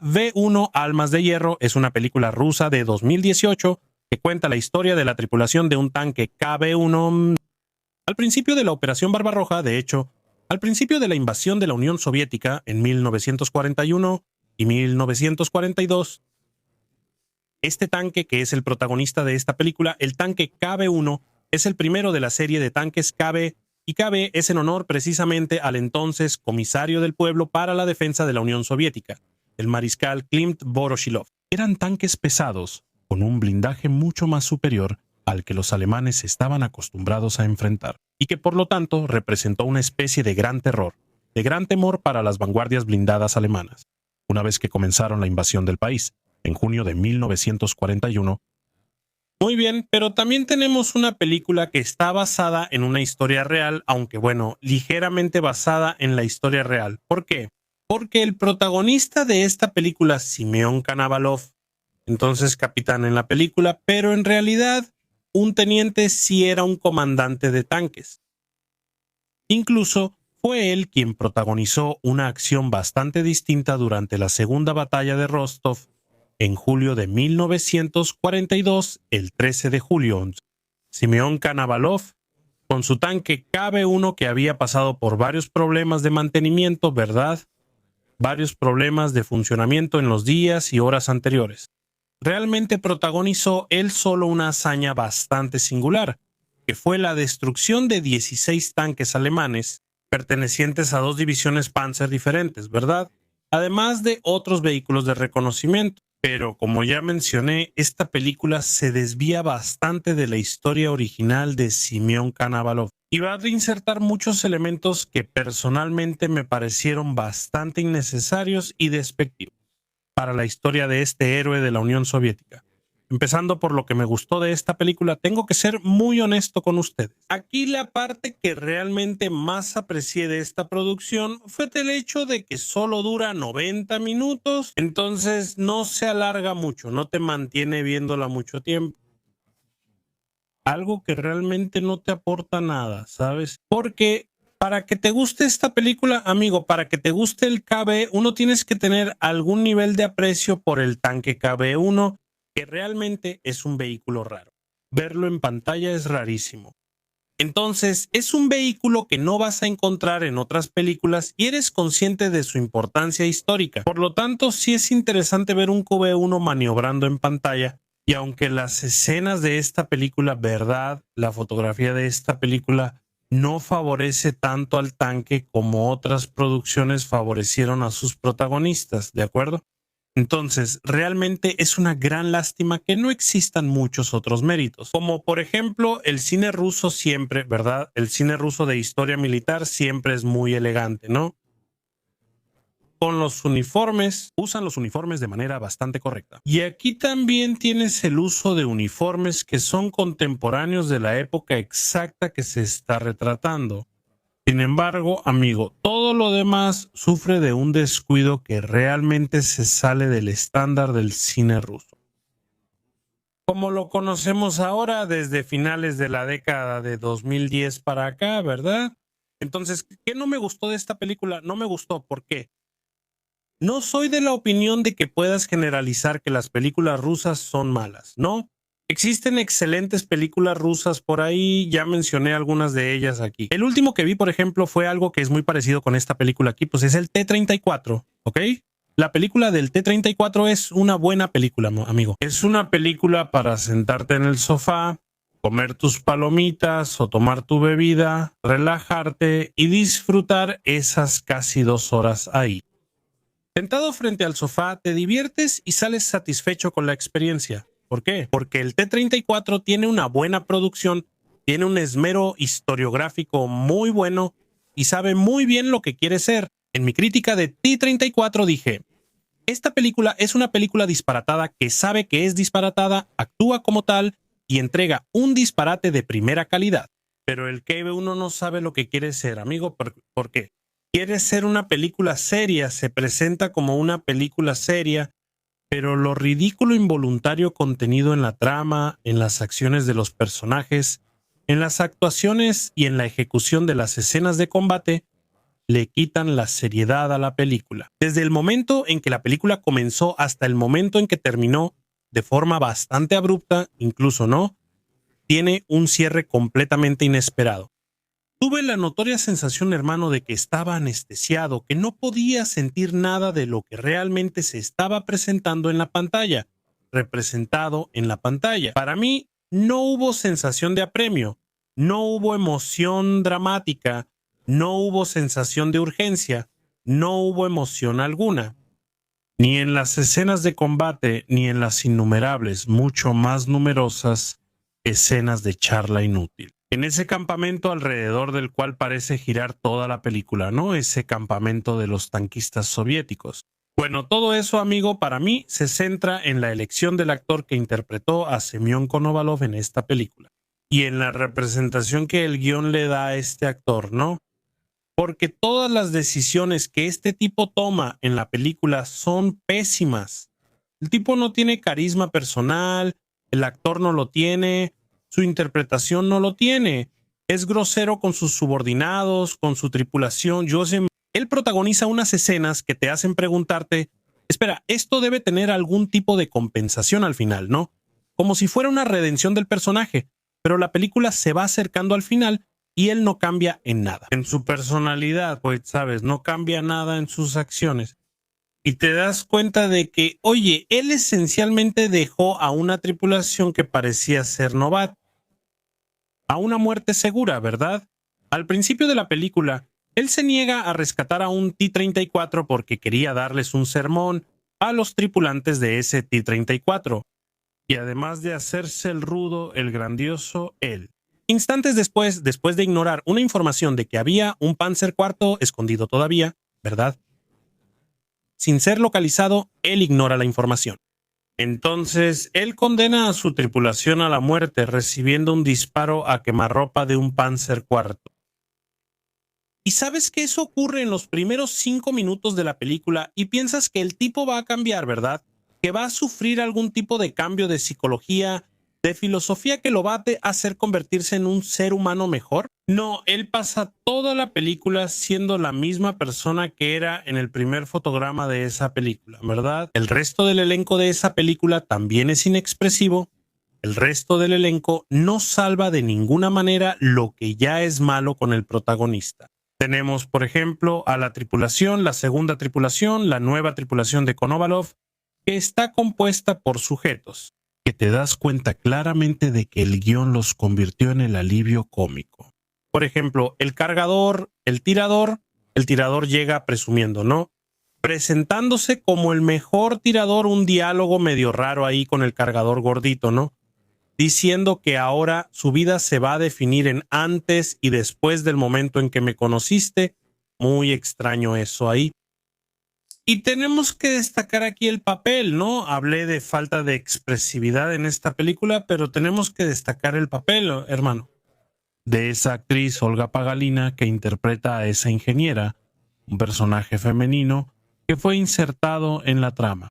KV-1 Almas de Hierro es una película rusa de 2018 que cuenta la historia de la tripulación de un tanque KV-1. Al principio de la Operación Barbarroja, de hecho, al principio de la invasión de la Unión Soviética en 1941 y 1942, este tanque, que es el protagonista de esta película, el tanque KV-1, es el primero de la serie de tanques KB, y KB es en honor precisamente al entonces comisario del pueblo para la defensa de la Unión Soviética, el mariscal Klimt Voroshilov. Eran tanques pesados, con un blindaje mucho más superior al que los alemanes estaban acostumbrados a enfrentar, y que por lo tanto representó una especie de gran terror, de gran temor para las vanguardias blindadas alemanas. Una vez que comenzaron la invasión del país, en junio de 1941, muy bien, pero también tenemos una película que está basada en una historia real, aunque bueno, ligeramente basada en la historia real. ¿Por qué? Porque el protagonista de esta película, Simeón Kanavalov, entonces capitán en la película, pero en realidad un teniente sí era un comandante de tanques. Incluso fue él quien protagonizó una acción bastante distinta durante la Segunda Batalla de Rostov, en julio de 1942, el 13 de julio, Simeón Kanavalov, con su tanque KB-1 que había pasado por varios problemas de mantenimiento, ¿verdad? Varios problemas de funcionamiento en los días y horas anteriores. Realmente protagonizó él solo una hazaña bastante singular, que fue la destrucción de 16 tanques alemanes pertenecientes a 2 divisiones Panzer diferentes, ¿verdad? Además de otros vehículos de reconocimiento. Pero como ya mencioné, esta película se desvía bastante de la historia original de Simeón Kanavalov y va a reinsertar muchos elementos que personalmente me parecieron bastante innecesarios y despectivos para la historia de este héroe de la Unión Soviética. Empezando por lo que me gustó de esta película, tengo que ser muy honesto con ustedes. Aquí la parte que realmente más aprecié de esta producción fue el hecho de que solo dura 90 minutos, entonces no se alarga mucho, no te mantiene viéndola mucho tiempo. Algo que realmente no te aporta nada, ¿sabes? Porque para que te guste esta película, amigo, para que te guste el KB, tienes que tener algún nivel de aprecio por el tanque KB-1, que realmente es un vehículo raro. Verlo en pantalla es rarísimo. Entonces, es un vehículo que no vas a encontrar en otras películas y eres consciente de su importancia histórica. Por lo tanto, sí es interesante ver un KB-1 maniobrando en pantalla. Y aunque las escenas de esta película, verdad, la fotografía de esta película no favorece tanto al tanque como otras producciones favorecieron a sus protagonistas, ¿de acuerdo? Entonces, realmente es una gran lástima que no existan muchos otros méritos, como por ejemplo el cine ruso siempre, ¿verdad? El cine ruso de historia militar siempre es muy elegante, ¿no? Con los uniformes, usan los uniformes de manera bastante correcta. Y aquí también tienes el uso de uniformes que son contemporáneos de la época exacta que se está retratando. Sin embargo, amigo, todo lo demás sufre de un descuido que realmente se sale del estándar del cine ruso, como lo conocemos ahora desde finales de la década de 2010 para acá, ¿verdad? Entonces, ¿qué no me gustó de esta película? No me gustó, ¿por qué? No soy de la opinión de que puedas generalizar que las películas rusas son malas, ¿no? Existen excelentes películas rusas por ahí, ya mencioné algunas de ellas aquí. El último que vi, por ejemplo, fue algo que es muy parecido con esta película aquí, pues es el T-34, ¿ok? La película del T-34 es una buena película, amigo. Es una película para sentarte en el sofá, comer tus palomitas o tomar tu bebida, relajarte y disfrutar esas casi 2 horas ahí. Sentado frente al sofá, te diviertes y sales satisfecho con la experiencia. ¿Por qué? Porque el T-34 tiene una buena producción, tiene un esmero historiográfico muy bueno y sabe muy bien lo que quiere ser. En mi crítica de T-34 dije, esta película es una película disparatada que sabe que es disparatada, actúa como tal y entrega un disparate de primera calidad. Pero el KB-1 no sabe lo que quiere ser, amigo. ¿Por qué? Quiere ser una película seria, se presenta como una película seria, pero lo ridículo involuntario contenido en la trama, en las acciones de los personajes, en las actuaciones y en la ejecución de las escenas de combate, le quitan la seriedad a la película. Desde el momento en que la película comenzó hasta el momento en que terminó, de forma bastante abrupta, incluso no, tiene un cierre completamente inesperado. Tuve la notoria sensación, hermano, de que estaba anestesiado, que no podía sentir nada de lo que realmente se estaba presentando en la pantalla, representado en la pantalla. Para mí, no hubo sensación de apremio, no hubo emoción dramática, no hubo sensación de urgencia, no hubo emoción alguna. Ni en las escenas de combate, ni en las innumerables, mucho más numerosas, escenas de charla inútil. En ese campamento alrededor del cual parece girar toda la película, ¿no? Ese campamento de los tanquistas soviéticos. Bueno, todo eso, amigo, para mí se centra en la elección del actor que interpretó a Semyon Konovalov en esta película y en la representación que el guión le da a este actor, ¿no? Porque todas las decisiones que este tipo toma en la película son pésimas. El tipo no tiene carisma personal, el actor no lo tiene, su interpretación no lo tiene. Es grosero con sus subordinados, con su tripulación. Él protagoniza unas escenas que te hacen preguntarte, espera, esto debe tener algún tipo de compensación al final, ¿no? Como si fuera una redención del personaje, pero la película se va acercando al final y él no cambia en nada. En su personalidad, pues, sabes, no cambia nada en sus acciones. Y te das cuenta de que, oye, él esencialmente dejó a una tripulación que parecía ser novata a una muerte segura, ¿verdad? Al principio de la película, él se niega a rescatar a un T-34 porque quería darles un sermón a los tripulantes de ese T-34. Y además de hacerse el rudo, el grandioso, él. Instantes después de ignorar una información de que había un Panzer IV escondido todavía, ¿verdad? Sin ser localizado, él ignora la información. Entonces, él condena a su tripulación a la muerte recibiendo un disparo a quemarropa de un Panzer IV. Y sabes que eso ocurre en los primeros 5 minutos de la película y piensas que el tipo va a cambiar, ¿verdad? Que va a sufrir algún tipo de cambio de psicología, de filosofía que lo va a hacer convertirse en un ser humano mejor. No, él pasa toda la película siendo la misma persona que era en el primer fotograma de esa película, ¿verdad? El resto del elenco de esa película también es inexpresivo. El resto del elenco no salva de ninguna manera lo que ya es malo con el protagonista. Tenemos, por ejemplo, a la tripulación, la segunda tripulación, la nueva tripulación de Konovalov, que está compuesta por sujetos que te das cuenta claramente de que el guión los convirtió en el alivio cómico. Por ejemplo, el cargador, el tirador llega presumiendo, ¿no? Presentándose como el mejor tirador, un diálogo medio raro ahí con el cargador gordito, ¿no? Diciendo que ahora su vida se va a definir en antes y después del momento en que me conociste. Muy extraño eso ahí. Y tenemos que destacar aquí el papel, ¿no? Hablé de falta de expresividad en esta película, pero tenemos que destacar el papel, hermano, de esa actriz Olga Pagalina que interpreta a esa ingeniera, un personaje femenino que fue insertado en la trama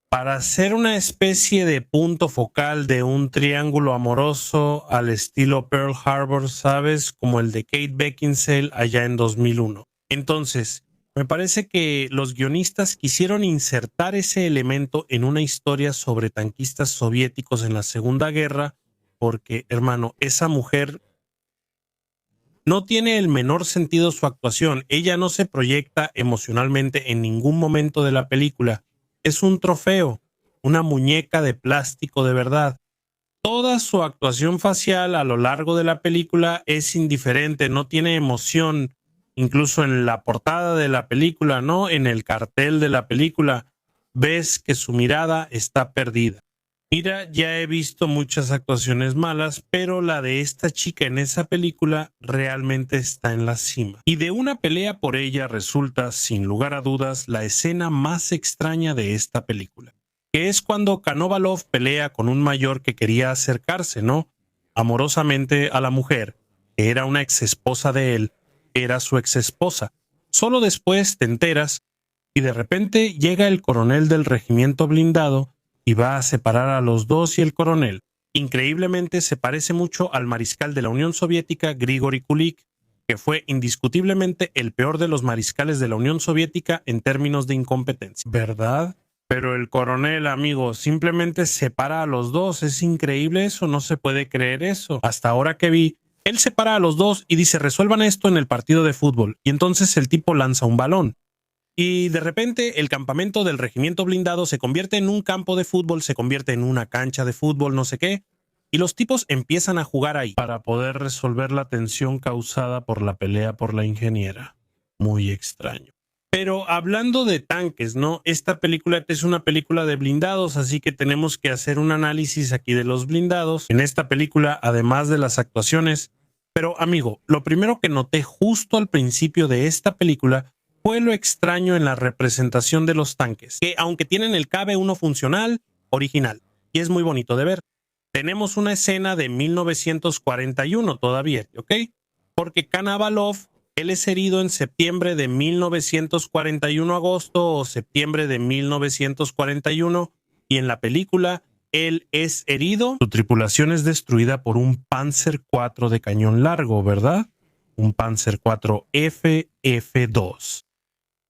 para ser una especie de punto focal de un triángulo amoroso al estilo Pearl Harbor, ¿sabes? Como el de Kate Beckinsale allá en 2001. Entonces, me parece que los guionistas quisieron insertar ese elemento en una historia sobre tanquistas soviéticos en la Segunda Guerra, porque, hermano, esa mujer no tiene el menor sentido su actuación. Ella no se proyecta emocionalmente en ningún momento de la película. Es un trofeo, una muñeca de plástico de verdad. Toda su actuación facial a lo largo de la película es indiferente, no tiene emoción. Incluso en la portada de la película, ¿no? En el cartel de la película, ves que su mirada está perdida. Mira, ya he visto muchas actuaciones malas, pero la de esta chica en esa película realmente está en la cima. Y de una pelea por ella resulta, sin lugar a dudas, la escena más extraña de esta película, que es cuando Konovalov pelea con un mayor que quería acercarse, ¿no? Amorosamente a la mujer, que era una exesposa de él, era su exesposa. Solo después te enteras y de repente llega el coronel del regimiento blindado y va a separar a los dos y el coronel. Increíblemente se parece mucho al mariscal de la Unión Soviética, Grigori Kulik, que fue indiscutiblemente el peor de los mariscales de la Unión Soviética en términos de incompetencia. ¿Verdad? Pero el coronel, amigo, simplemente separa a los dos. Es increíble eso, no se puede creer eso. Hasta ahora que vi, él separa a los dos y dice, resuelvan esto en el partido de fútbol. Y entonces el tipo lanza un balón. Y de repente el campamento del regimiento blindado se convierte en un campo de fútbol, se convierte en una cancha de fútbol, no sé qué. Y los tipos empiezan a jugar ahí para poder resolver la tensión causada por la pelea por la ingeniera. Muy extraño. Pero hablando de tanques, ¿no? Esta película es una película de blindados, así que tenemos que hacer un análisis aquí de los blindados en esta película, además de las actuaciones. Pero amigo, lo primero que noté justo al principio de esta película fue lo extraño en la representación de los tanques, que aunque tienen el KB-1 funcional, original, y es muy bonito de ver, tenemos una escena de 1941 todavía, ¿ok? Porque Konovalov, él es herido en septiembre de 1941, agosto o septiembre de 1941, y en la película él es herido. Su tripulación es destruida por un Panzer IV de cañón largo, ¿verdad? Un Panzer IV FF2.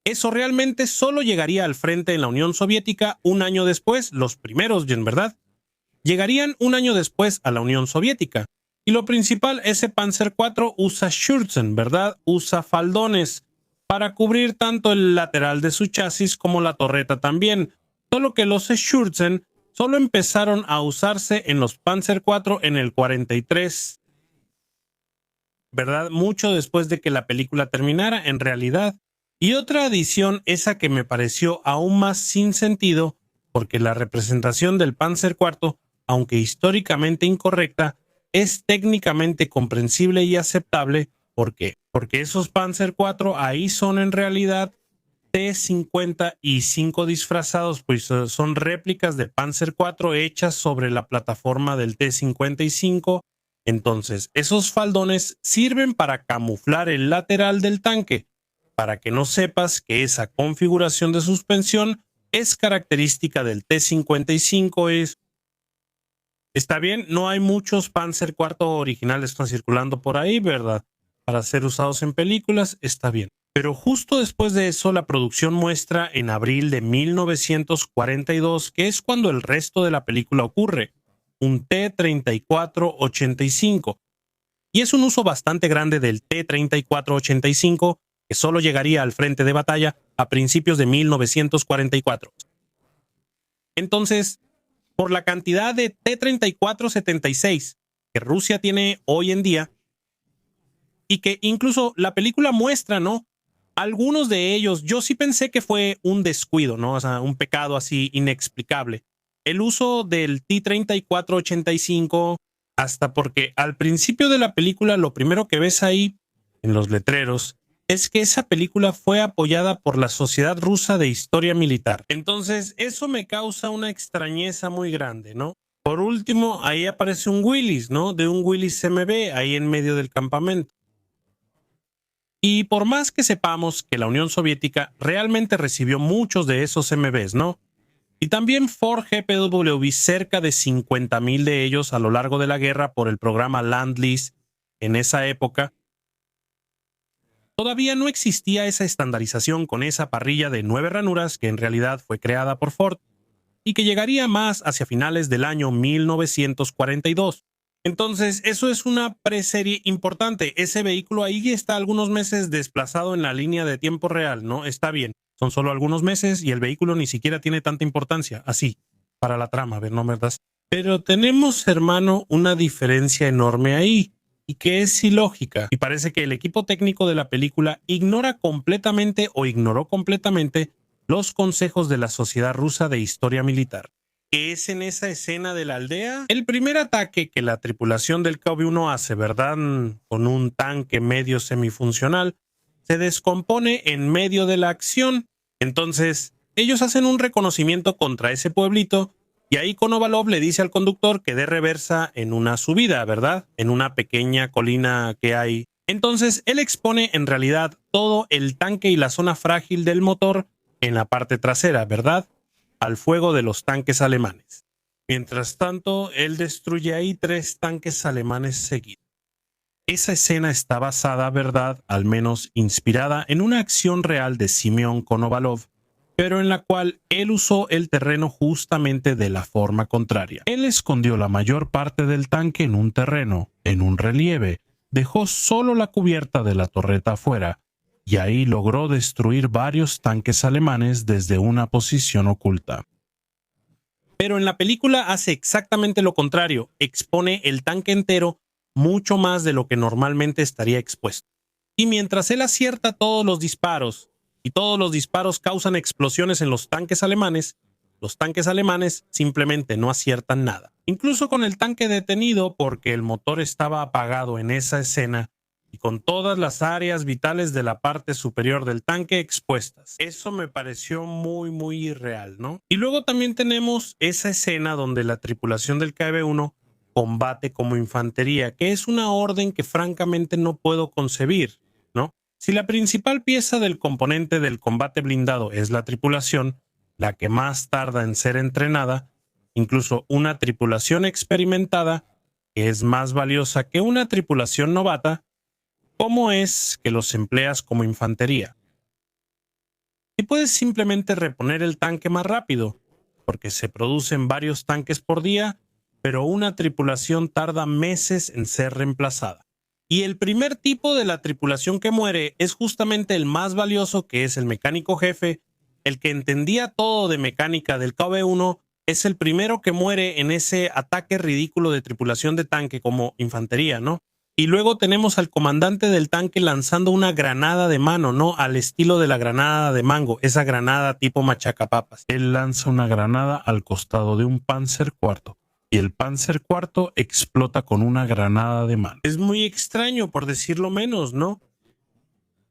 Eso realmente solo llegaría al frente en la Unión Soviética un año después, los primeros, ¿verdad? Llegarían un año después a la Unión Soviética. Y lo principal, ese Panzer IV usa Schürzen, ¿verdad? Usa faldones para cubrir tanto el lateral de su chasis como la torreta también. Solo que los Schürzen solo empezaron a usarse en los Panzer IV en el 43, ¿verdad? Mucho después de que la película terminara, en realidad. Y otra adición, esa que me pareció aún más sin sentido, porque la representación del Panzer IV, aunque históricamente incorrecta, es técnicamente comprensible y aceptable. ¿Por qué? Porque esos Panzer IV ahí son en realidad T-55 disfrazados, pues son réplicas de Panzer IV hechas sobre la plataforma del T-55. Entonces, esos faldones sirven para camuflar el lateral del tanque, para que no sepas que esa configuración de suspensión es característica del T-55. Está bien, no hay muchos Panzer IV originales están circulando por ahí, ¿verdad? Para ser usados en películas, está bien. Pero justo después de eso, la producción muestra en abril de 1942, que es cuando el resto de la película ocurre, un T-34-85. Y es un uso bastante grande del T-34-85, que solo llegaría al frente de batalla a principios de 1944. Entonces, por la cantidad de T-34-76 que Rusia tiene hoy en día, y que incluso la película muestra, ¿no? Algunos de ellos, yo sí pensé que fue un descuido, ¿no? O sea, un pecado así inexplicable. El uso del T-34-85, hasta porque al principio de la película lo primero que ves ahí, en los letreros, es que esa película fue apoyada por la Sociedad Rusa de Historia Militar. Entonces, eso me causa una extrañeza muy grande, ¿no? Por último, ahí aparece un Willys, ¿no? De un Willys MB ahí en medio del campamento. Y por más que sepamos que la Unión Soviética realmente recibió muchos de esos MBs, ¿no? Y también Ford GPW cerca de 50,000 de ellos a lo largo de la guerra por el programa Land-Lease en esa época, todavía no existía esa estandarización con esa parrilla de 9 ranuras que en realidad fue creada por Ford y que llegaría más hacia finales del año 1942. Entonces, eso es una preserie importante. Ese vehículo ahí está algunos meses desplazado en la línea de tiempo real, ¿no? Está bien, son solo algunos meses y el vehículo ni siquiera tiene tanta importancia, así, para la trama, ¿no, verdad? Pero tenemos, hermano, una diferencia enorme ahí, y que es ilógica. Y parece que el equipo técnico de la película ignora completamente o ignoró completamente los consejos de la Sociedad Rusa de Historia Militar. Que es en esa escena de la aldea. El primer ataque que la tripulación del KV-1 hace, ¿verdad? Con un tanque medio semifuncional, se descompone en medio de la acción. Entonces, ellos hacen un reconocimiento contra ese pueblito y ahí Konovalov le dice al conductor que dé reversa en una subida, ¿verdad? En una pequeña colina que hay. Entonces, él expone en realidad todo el tanque y la zona frágil del motor en la parte trasera, ¿verdad? Al fuego de los tanques alemanes. Mientras tanto, él destruye ahí 3 tanques alemanes seguidos. Esa escena está basada, verdad, al menos inspirada en una acción real de Simeón Konovalov, pero en la cual él usó el terreno justamente de la forma contraria. Él escondió la mayor parte del tanque en un terreno, en un relieve, dejó solo la cubierta de la torreta afuera, y ahí logró destruir varios tanques alemanes desde una posición oculta. Pero en la película hace exactamente lo contrario, expone el tanque entero mucho más de lo que normalmente estaría expuesto. Y mientras él acierta todos los disparos, y todos los disparos causan explosiones en los tanques alemanes simplemente no aciertan nada. Incluso con el tanque detenido porque el motor estaba apagado en esa escena y con todas las áreas vitales de la parte superior del tanque expuestas. Eso me pareció muy irreal, ¿no? Y luego también tenemos esa escena donde la tripulación del KB-1 combate como infantería, que es una orden que francamente no puedo concebir, ¿no? Si la principal pieza del componente del combate blindado es la tripulación, la que más tarda en ser entrenada, incluso una tripulación experimentada, que es más valiosa que una tripulación novata, ¿cómo es que los empleas como infantería? Y puedes simplemente reponer el tanque más rápido, porque se producen varios tanques por día, pero una tripulación tarda meses en ser reemplazada. Y el primer tipo de la tripulación que muere es justamente el más valioso, que es el mecánico jefe, el que entendía todo de mecánica del KB-1, es el primero que muere en ese ataque ridículo de tripulación de tanque como infantería, ¿no? Y luego tenemos al comandante del tanque lanzando una granada de mano, ¿no? Al estilo de la granada de Mango, esa granada tipo machacapapas. Él lanza una granada al costado de un Panzer IV. Y el Panzer IV explota con una granada de mano. Es muy extraño, por decirlo menos, ¿no?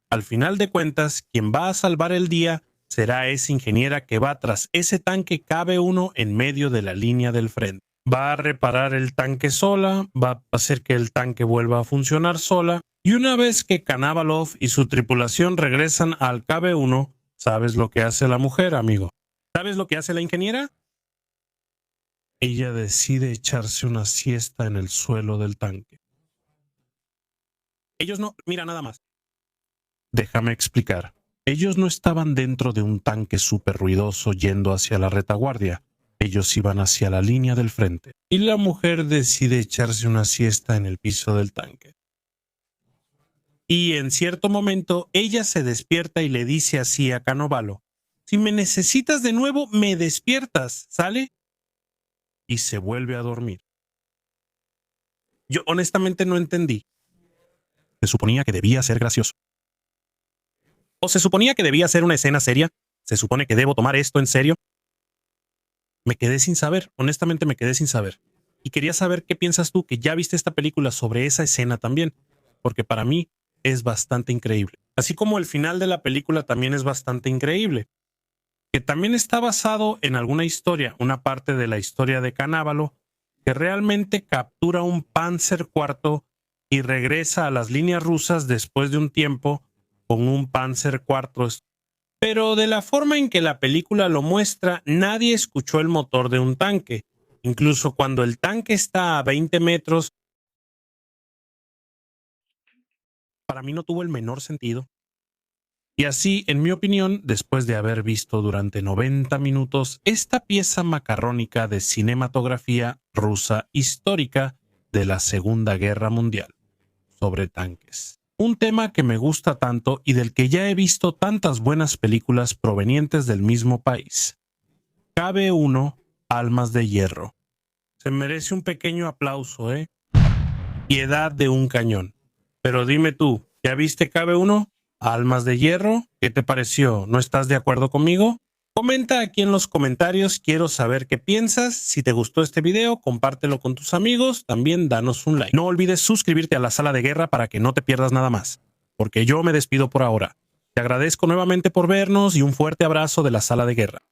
Al final de cuentas, quien va a salvar el día será esa ingeniera que va tras ese tanque KB-1 en medio de la línea del frente. Va a reparar el tanque sola, va a hacer que el tanque vuelva a funcionar sola, y una vez que Konovalov y su tripulación regresan al KB-1, ¿sabes lo que hace la mujer, amigo? ¿Sabes lo que hace la ingeniera? Ella decide echarse una siesta en el suelo del tanque. Ellos no, mira nada más. Déjame explicar. Ellos no estaban dentro de un tanque súper ruidoso yendo hacia la retaguardia. Ellos iban hacia la línea del frente. Y la mujer decide echarse una siesta en el piso del tanque. Y en cierto momento ella se despierta y le dice así a Konovalov: si me necesitas de nuevo, me despiertas, ¿sale? Y se vuelve a dormir. Yo honestamente no entendí. Se suponía que debía ser gracioso. ¿O se suponía que debía ser una escena seria? ¿Se supone que debo tomar esto en serio? Me quedé sin saber, honestamente me quedé sin saber. Y quería saber qué piensas tú, que ya viste esta película, sobre esa escena también, porque para mí es bastante increíble. Así como el final de la película también es bastante increíble, que también está basado en alguna historia, una parte de la historia de Konovalov, que realmente captura un Panzer IV y regresa a las líneas rusas después de un tiempo con un Panzer IV. Pero de la forma en que la película lo muestra, nadie escuchó el motor de un tanque. Incluso cuando el tanque está a 20 metros, para mí no tuvo el menor sentido. Y así, en mi opinión, después de haber visto durante 90 minutos esta pieza macarrónica de cinematografía rusa histórica de la Segunda Guerra Mundial, sobre tanques. Un tema que me gusta tanto y del que ya he visto tantas buenas películas provenientes del mismo país. KB-1, Almas de Hierro. Se merece un pequeño aplauso, ¿eh? Piedad de un cañón. Pero dime tú, ¿ya viste KB-1? Almas de Hierro, ¿qué te pareció? ¿No estás de acuerdo conmigo? Comenta aquí en los comentarios, quiero saber qué piensas. Si te gustó este video, compártelo con tus amigos, también danos un like. No olvides suscribirte a la Sala de Guerra para que no te pierdas nada más, porque yo me despido por ahora. Te agradezco nuevamente por vernos y un fuerte abrazo de la Sala de Guerra.